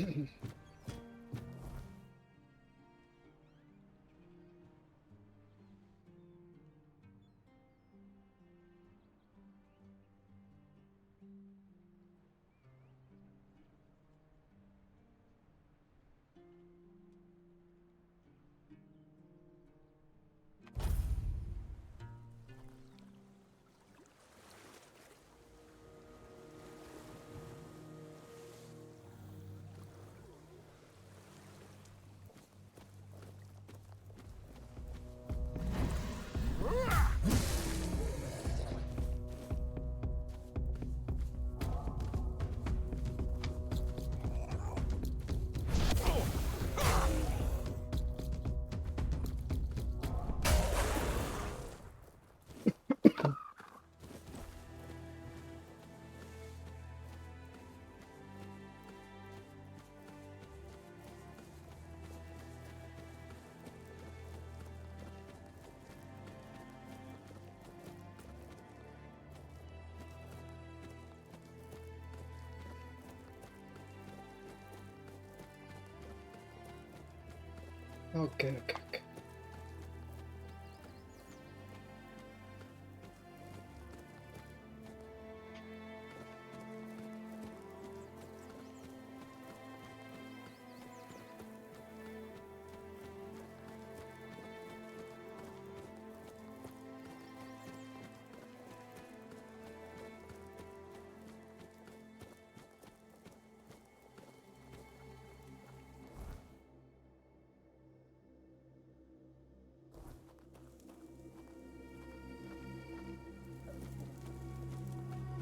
Okay.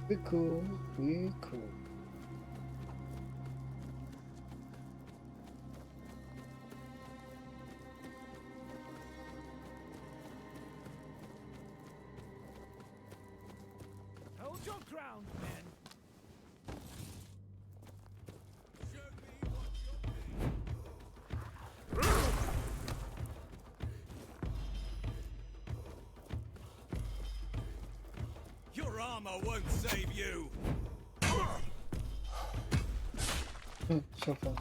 We cool. Hold your ground, men. Your armor won't save you. So far.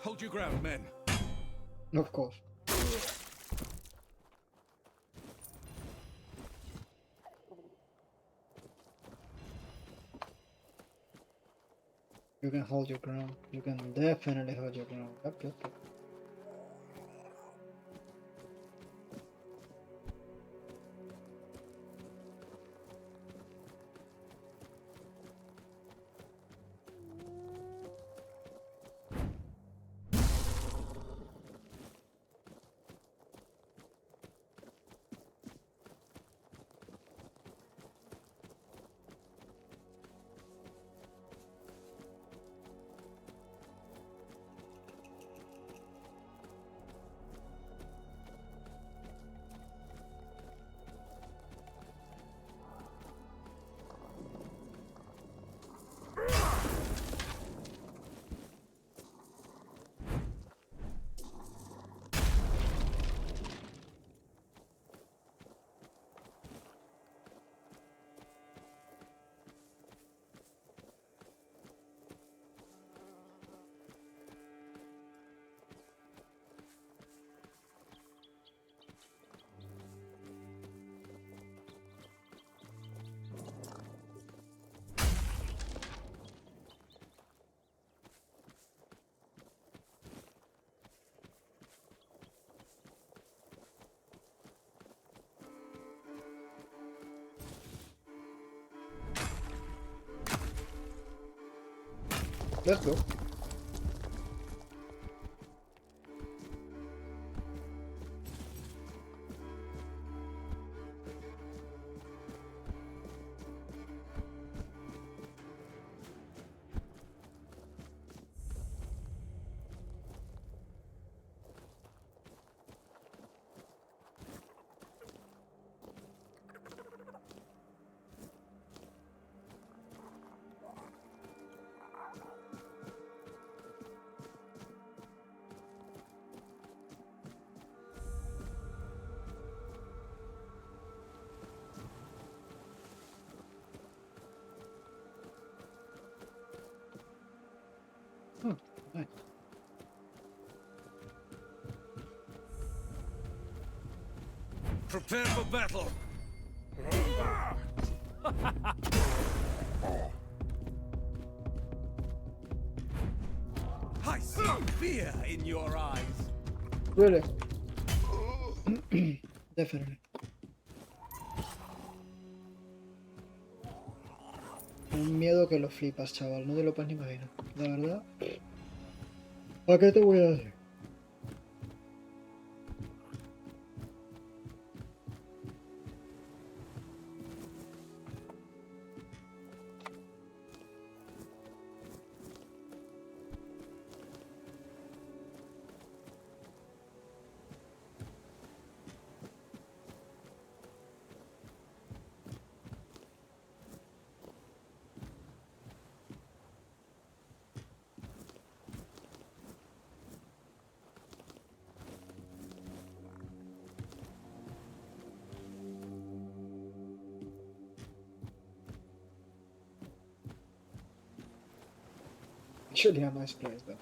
Hold your ground, men. Of course. You can hold your ground. You can definitely hold your ground. Yep. Let's go. Oh, nice. Prepare for battle. I see fear in your eyes. Really? Definitely. Un miedo que lo flipas, chaval. No te lo puedes ni imaginar. La verdad. ¿Para qué te voy a decir? Actually, a nice place, though.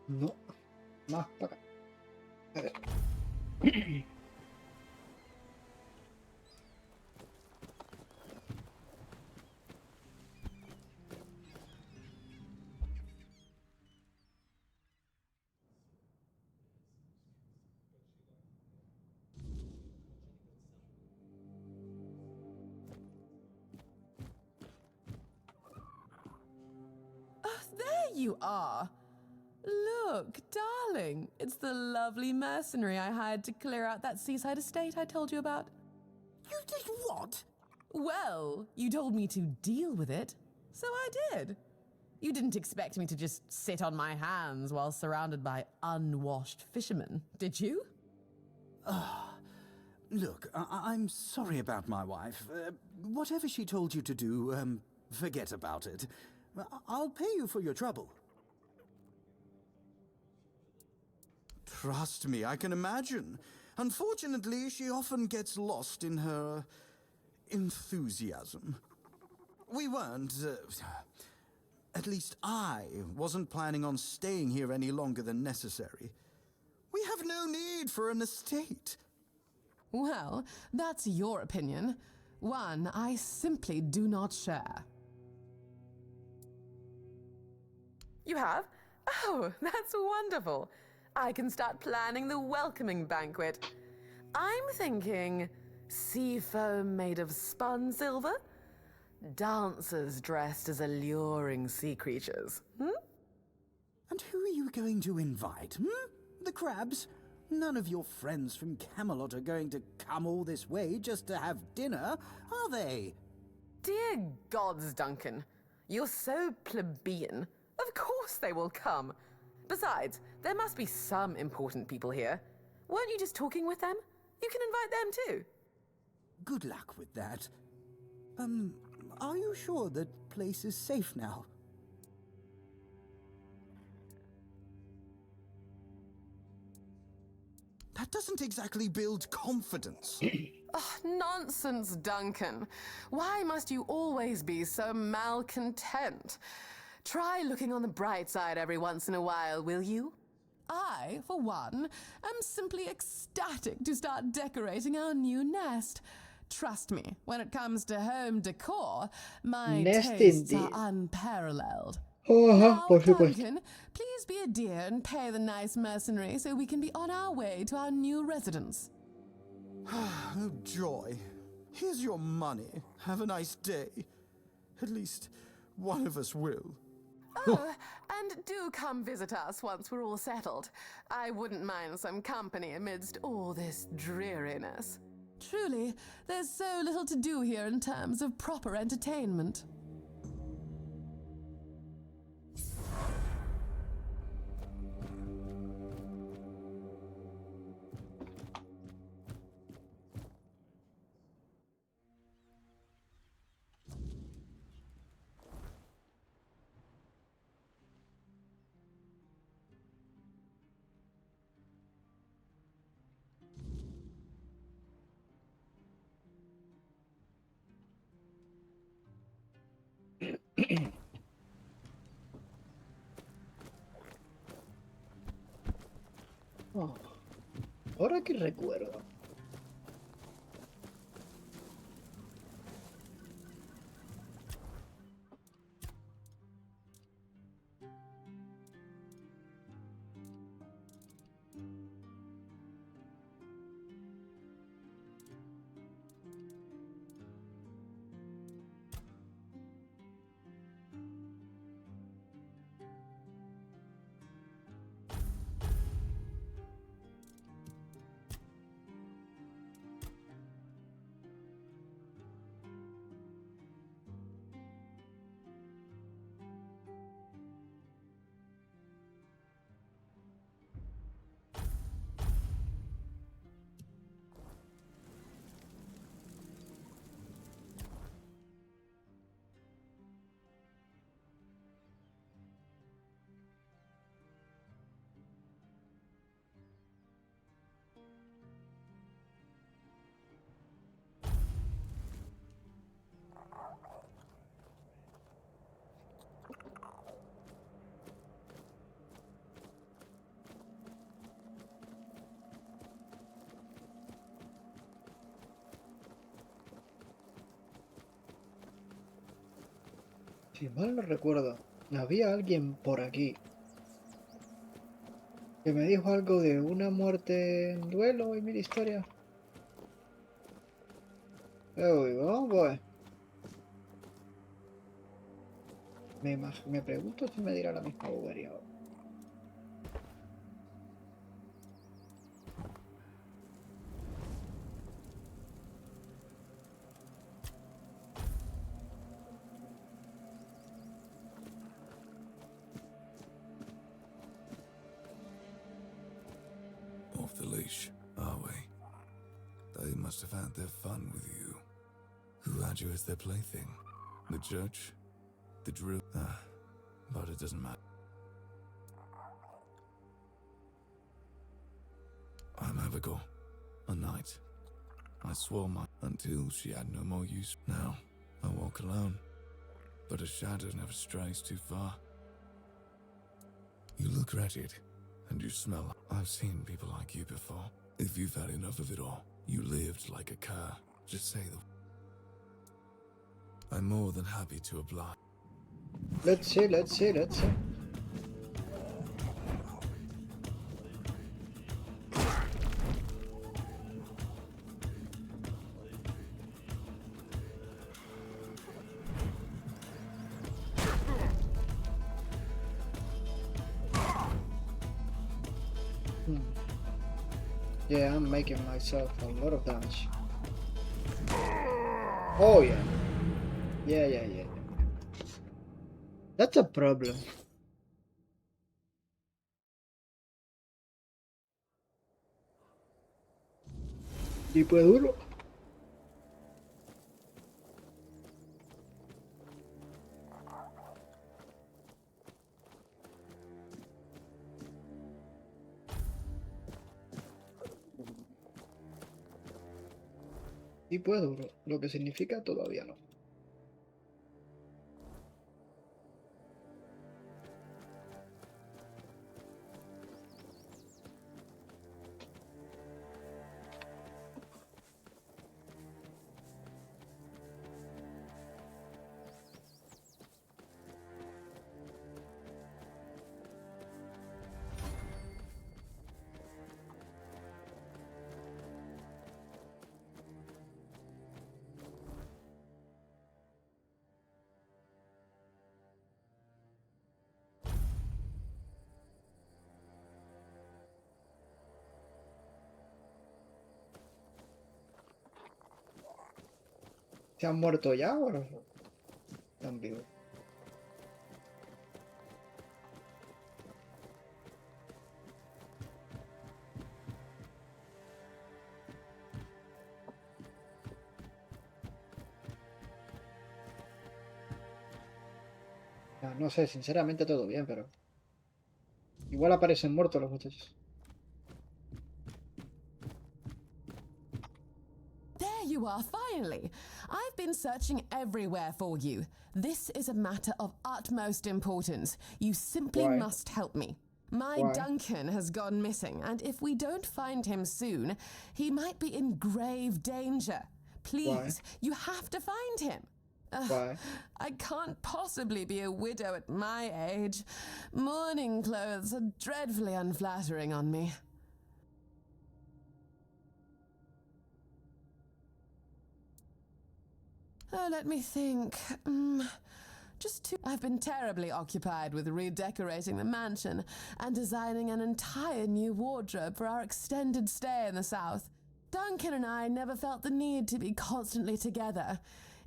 No. Más para acá. A ver. Oh, there you are. look, darling. It's the lovely mercenary I hired to clear out that seaside estate I told you about. You did what? Well, you told me to deal with it, so I did. You didn't expect me to just sit on my hands while surrounded by unwashed fishermen, did you? Look, I'm sorry about my wife. Whatever she told you to do, forget about it. I'll pay you for your trouble. Trust me, I can imagine. Unfortunately, she often gets lost in her enthusiasm. We weren't, at least I wasn't planning on staying here any longer than necessary. We have no need for an estate. Well, that's your opinion. One I simply do not share. You have? Oh, that's wonderful. I can start planning the welcoming banquet. I'm thinking sea foam made of spun silver, dancers dressed as alluring sea creatures. And who are you going to invite, The crabs? None of your friends from Camelot are going to come all this way just to have dinner, are they? Dear gods, Duncan. You're so plebeian. Of course they will come. Besides, there must be some important people here. Weren't you just talking with them? You can invite them too. Good luck with that. Are you sure that place is safe now? That doesn't exactly build confidence. Oh, nonsense, Duncan. Why must you always be so malcontent? Try looking on the bright side every once in a while, will you? I, for one, am simply ecstatic to start decorating our new nest. Trust me, when it comes to home decor, my Nest tastes indeed. are unparalleled. Ajá, Now, por supuesto. Duncan, please be a dear and pay the nice mercenary so we can be on our way to our new residence. Oh, joy. Here's your money. Have a nice day. At least one of us will. Oh, and do come visit us once we're all settled. I wouldn't mind some company amidst all this dreariness. Truly, there's so little to do here in terms of proper entertainment. Oh, ahora que recuerdo. Si mal no recuerdo, había alguien por aquí que me dijo algo de una muerte en duelo y mil historias. Uy, vamos pues. Me pregunto si me dirá la misma bobería ahora. foolish, are we? They must have had their fun with you. Who had you as their plaything? The church? The drill? But it doesn't matter. I'm Abigail, a knight. I swore my until she had no more use. Now, I walk alone, but a shadow never strays too far. You look wretched, and you smell. I've seen people like you before. If you've had enough of it all, you lived like a cur. Just say the... I'm more than happy to oblige. Let's see. Yeah, I'm making myself a lot of damage. Oh yeah. Yeah. That's a problem. Tipo de duro. Tipo de duro, lo que significa todavía no. ¿Se han muerto ya o están vivos? No sé, sinceramente todo bien, pero... Igual aparecen muertos los muchachos. There you are, finally. I've been searching everywhere for you. This is a matter of utmost importance. You simply Why? must help me. My Why? Duncan has gone missing, and if we don't find him soon, he might be in grave danger. Please, you have to find him. Why? I can't possibly be a widow at my age. Mourning clothes are dreadfully unflattering on me. Oh, let me think. I've been terribly occupied with redecorating the mansion and designing an entire new wardrobe for our extended stay in the South. Duncan and I never felt the need to be constantly together.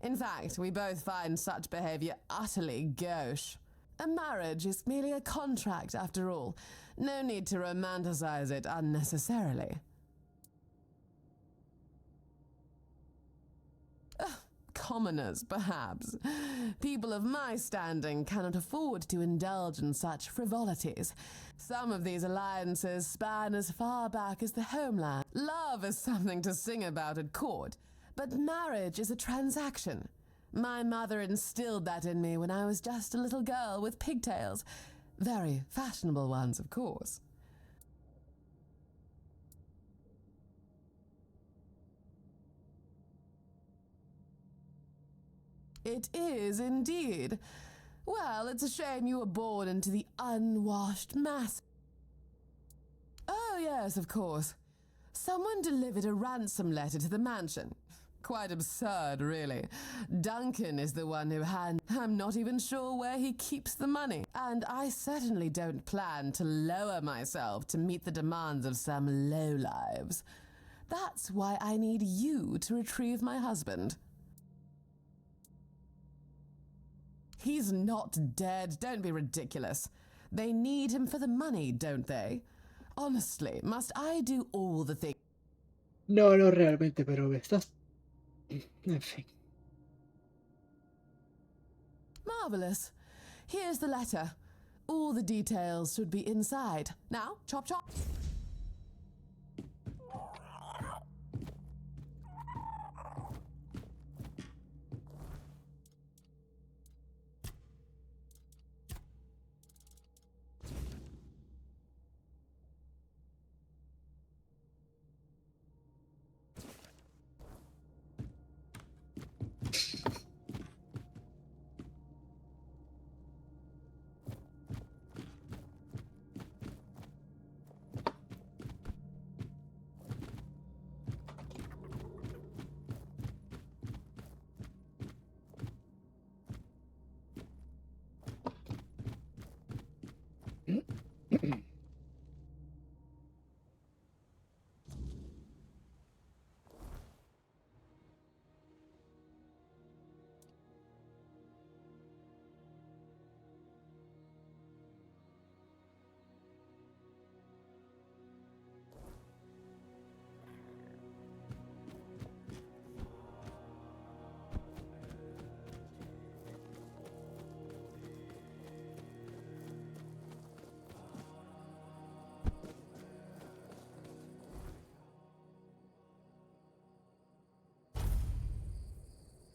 In fact, we both find such behavior utterly gauche. A marriage is merely a contract, after all. No need to romanticize it unnecessarily. Commoners, perhaps. People of my standing cannot afford to indulge in such frivolities. Some of these alliances span as far back as the homeland. Love is something to sing about at court, but marriage is a transaction. My mother instilled that in me when I was just a little girl with pigtails. Very fashionable ones, of course. It is indeed. Well, it's a shame you were born into the unwashed mass. Oh, yes, of course. Someone delivered a ransom letter to the mansion. Quite absurd, really. Duncan is the one who I'm not even sure where he keeps the money. And I certainly don't plan to lower myself to meet the demands of some lowlives. That's why I need you to retrieve my husband. He's not dead. Don't be ridiculous. They need him for the money, don't they? Honestly, must I do all the things? No, no realmente, pero me estás... En fin. Marvelous. Here's the letter. All the details should be inside. Now, chop chop.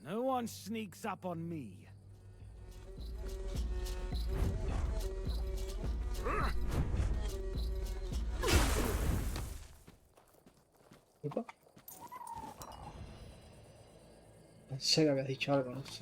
No one sneaks up on me. Disculpa. Pensé que habías dicho algo, no sé.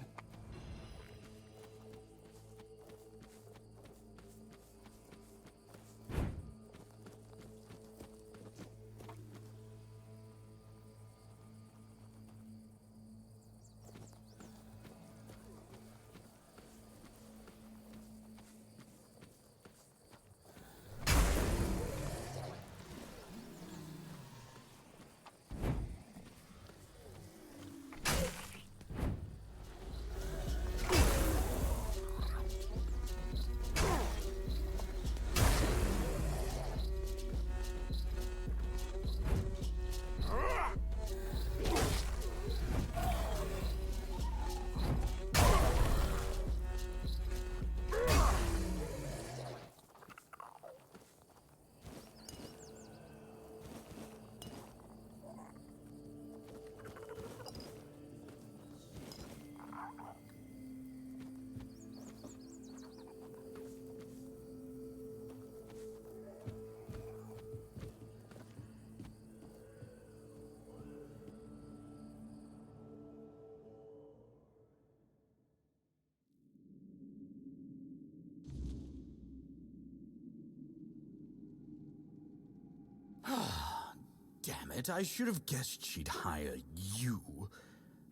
Damn it, I should have guessed she'd hire you.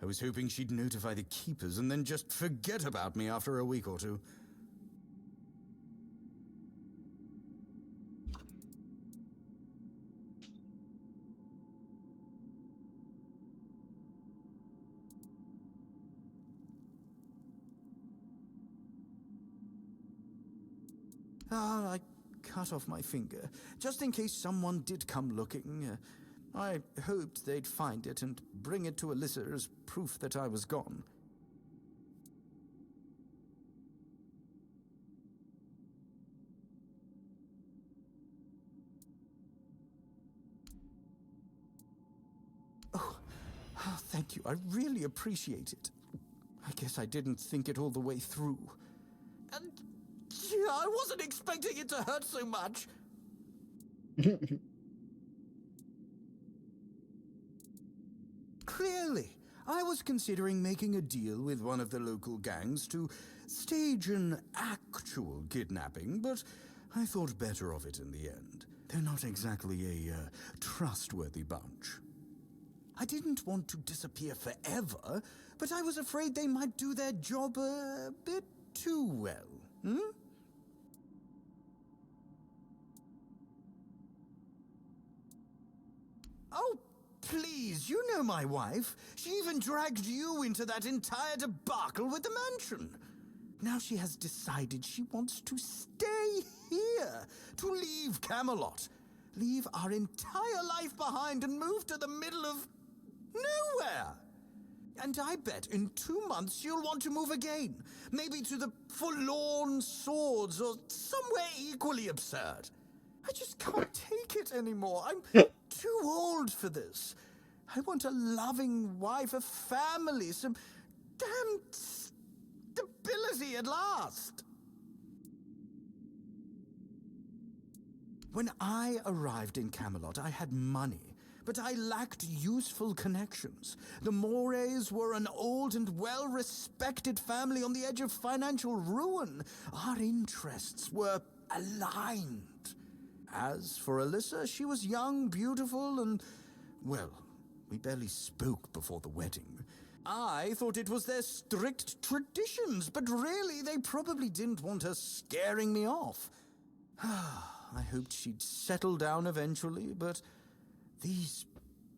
I was hoping she'd notify the keepers and then just forget about me after a week or two. I cut off my finger, just in case someone did come looking. I hoped they'd find it and bring it to Alyssa as proof that I was gone. Oh, thank you. I really appreciate it. I guess I didn't think it all the way through. And yeah, I wasn't expecting it to hurt so much. Clearly, I was considering making a deal with one of the local gangs to stage an actual kidnapping, but I thought better of it in the end. They're not exactly a trustworthy bunch. I didn't want to disappear forever, but I was afraid they might do their job a bit too well. Oh, please, you know my wife. She even dragged you into that entire debacle with the mansion. Now she has decided she wants to stay here, to leave Camelot. leave our entire life behind and move to the middle of nowhere. And I bet in 2 months you'll want to move again. Maybe to the Forlorn Swords or somewhere equally absurd. I just can't take it anymore. I'm too old for this. I want a loving wife, a family, some damn stability at last. When I arrived in Camelot, I had money, but I lacked useful connections. The Morays were an old and well-respected family on the edge of financial ruin. Our interests were aligned. As for Alyssa, she was young, beautiful, and, well, we barely spoke before the wedding. I thought it was their strict traditions, but really they probably didn't want her scaring me off. I hoped she'd settle down eventually, but these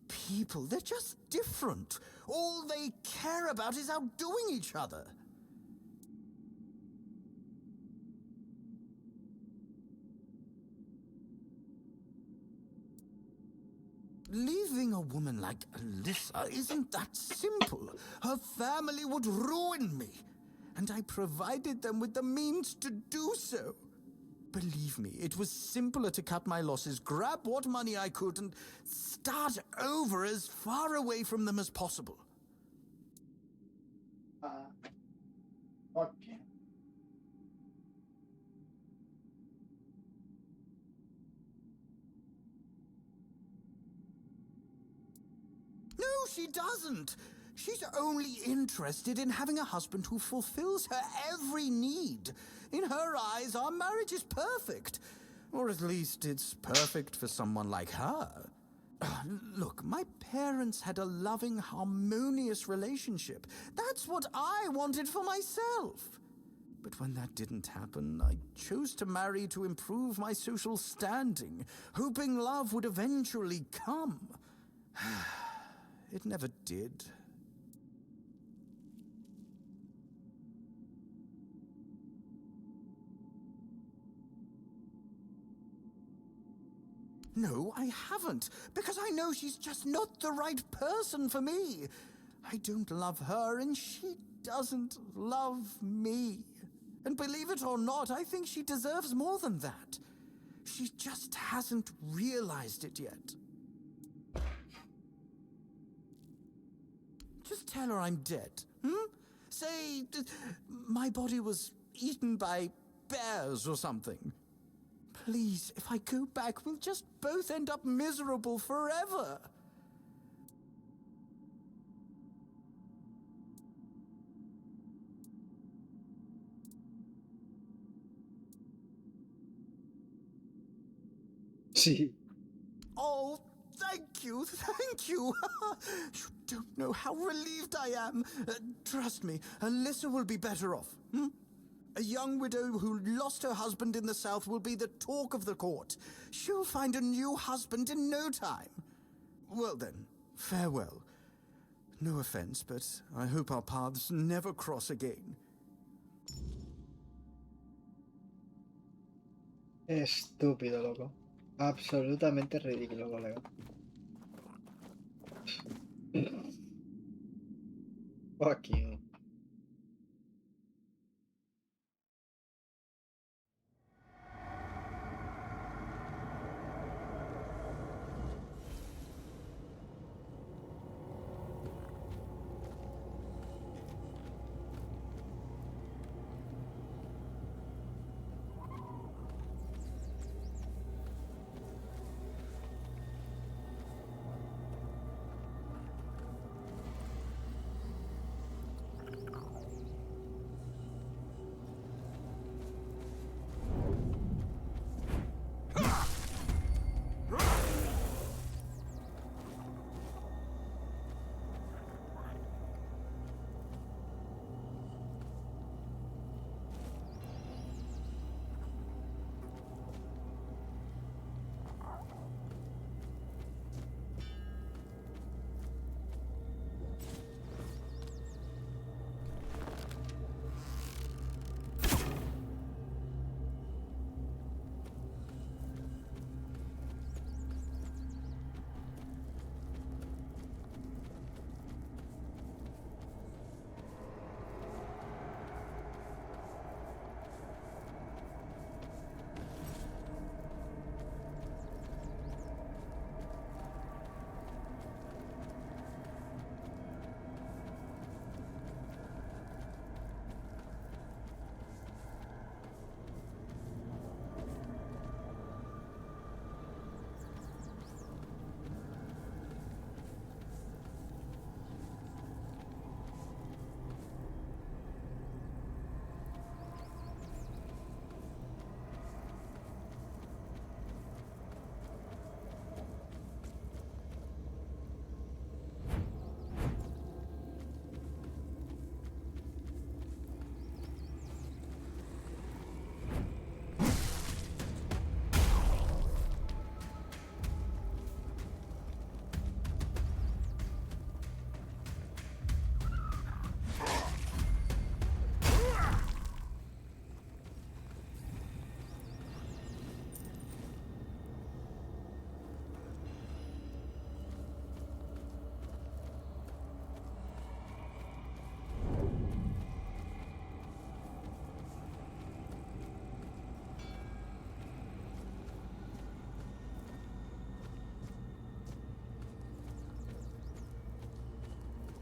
people, they're just different. All they care about is outdoing each other. Leaving a woman like Alyssa isn't that simple. Her family would ruin me, and I provided them with the means to do so. Believe me, it was simpler to cut my losses, grab what money I could, and start over as far away from them as possible. Okay. No, she doesn't. She's only interested in having a husband who fulfills her every need. In her eyes, our marriage is perfect. Or at least it's perfect for someone like her. Look, my parents had a loving, harmonious relationship. That's what I wanted for myself. But when that didn't happen, I chose to marry to improve my social standing, hoping love would eventually come. It never did. No, I haven't, because I know she's just not the right person for me. I don't love her, and she doesn't love me. And believe it or not, I think she deserves more than that. She just hasn't realized it yet. Just tell her I'm dead, Say, my body was eaten by bears or something. Please, if I go back, we'll just both end up miserable forever. Sí. Oh, thank you, thank you. You don't know how relieved I am. Trust me, Alyssa will be better off. A young widow who lost her husband in the south will be the talk of the court. She'll find a new husband in no time. Well then, farewell. No offense, but I hope our paths never cross again. Estúpido, loco. Absolutamente ridículo, colega. Fuck you.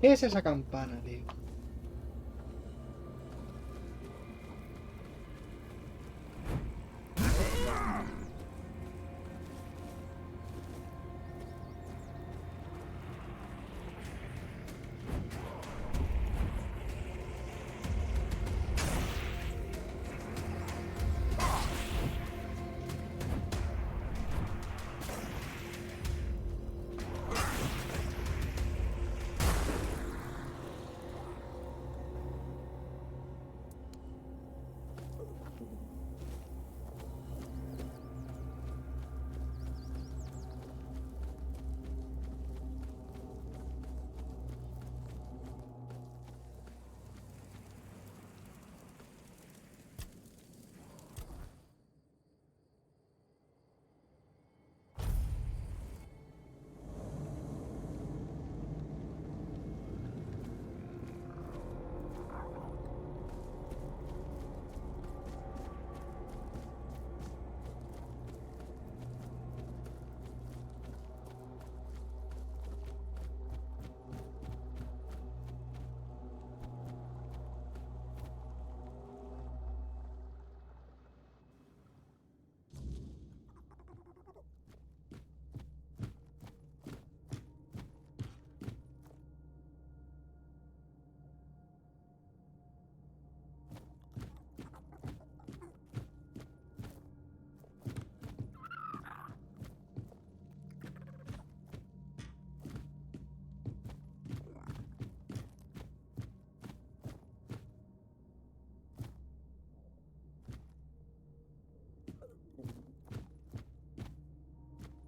¿Qué es esa campana, tío?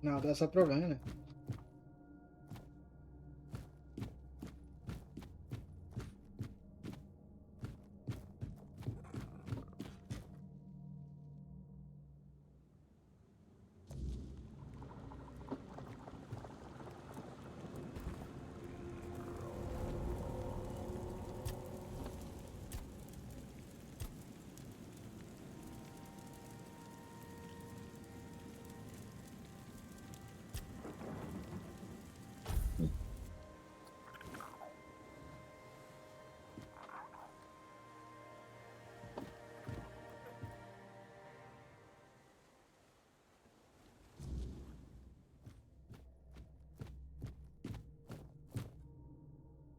No, that's a problem, isn't it?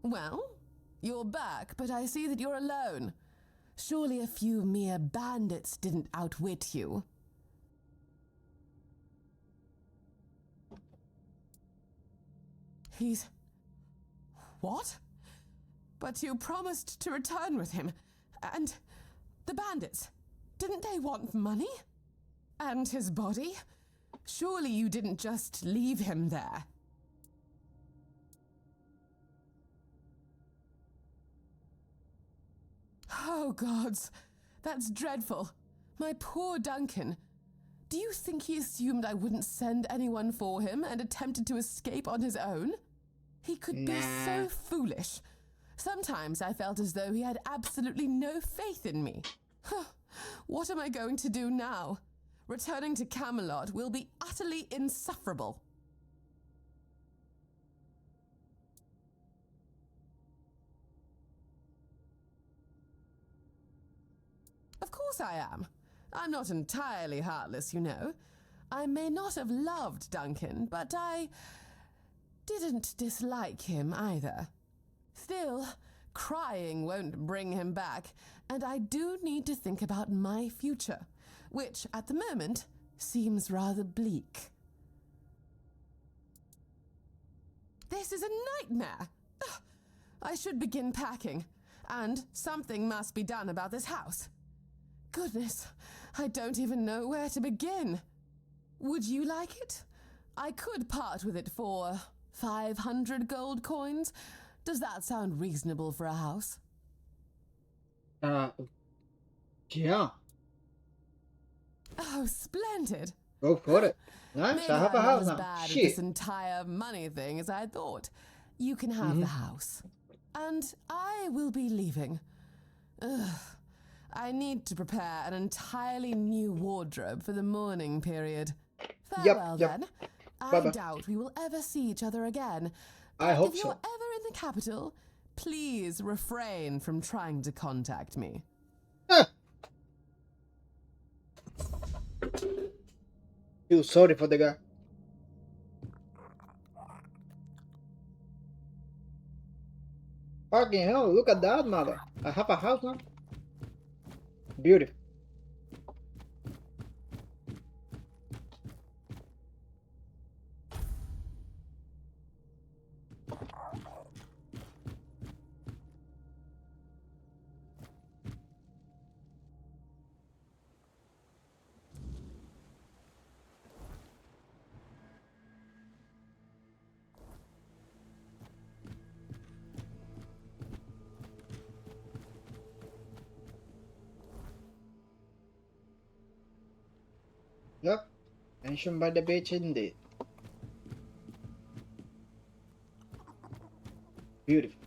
Well, you're back, but I see that you're alone. Surely a few mere bandits didn't outwit you. He's... What? But you promised to return with him. And the bandits, didn't they want money? And his body? Surely you didn't just leave him there. Oh, gods. That's dreadful. My poor Duncan. Do you think he assumed I wouldn't send anyone for him and attempted to escape on his own? He could be so foolish. Sometimes I felt as though he had absolutely no faith in me. What am I going to do now? Returning to Camelot will be utterly insufferable. Of course I am. I'm not entirely heartless, you know. I may not have loved Duncan, but I didn't dislike him either. Still, crying won't bring him back, and I do need to think about my future, which at the moment seems rather bleak. This is a nightmare! Ugh. I should begin packing, and something must be done about this house. Goodness, I don't even know where to begin. Would you like it? I could part with it for 500 gold coins. Does that sound reasonable for a house? Yeah. Oh, splendid. Go for it. Nice, Maybe I have a I'm not house as now. bad at Shit. this entire money thing as I thought. You can have the house. And I will be leaving. Ugh. I need to prepare an entirely new wardrobe for the mourning period. Farewell, Yep. then. I Bye-bye. doubt we will ever see each other again. I But hope if you're so. ever in the capital, please refrain from trying to contact me. Ah! Feel sorry for the guy. Fucking hell, look at that, mother. I have a house now. Beautiful. Yep. Mentioned by the beach indeed. Beautiful.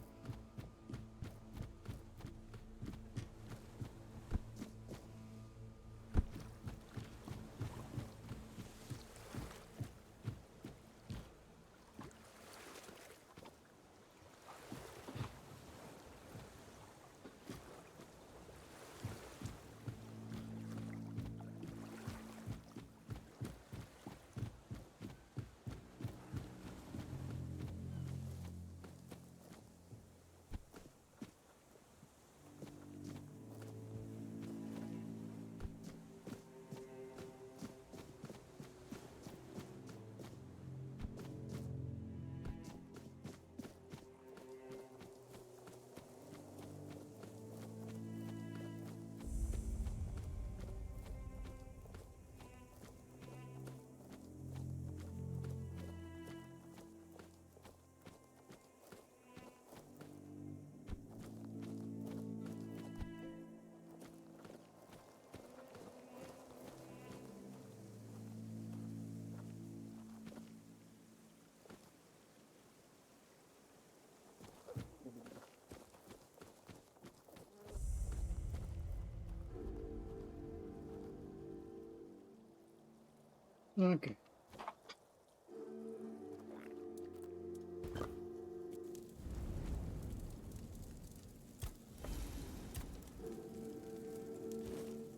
Okay.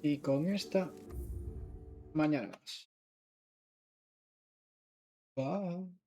Y con esta, mañana más. Bye.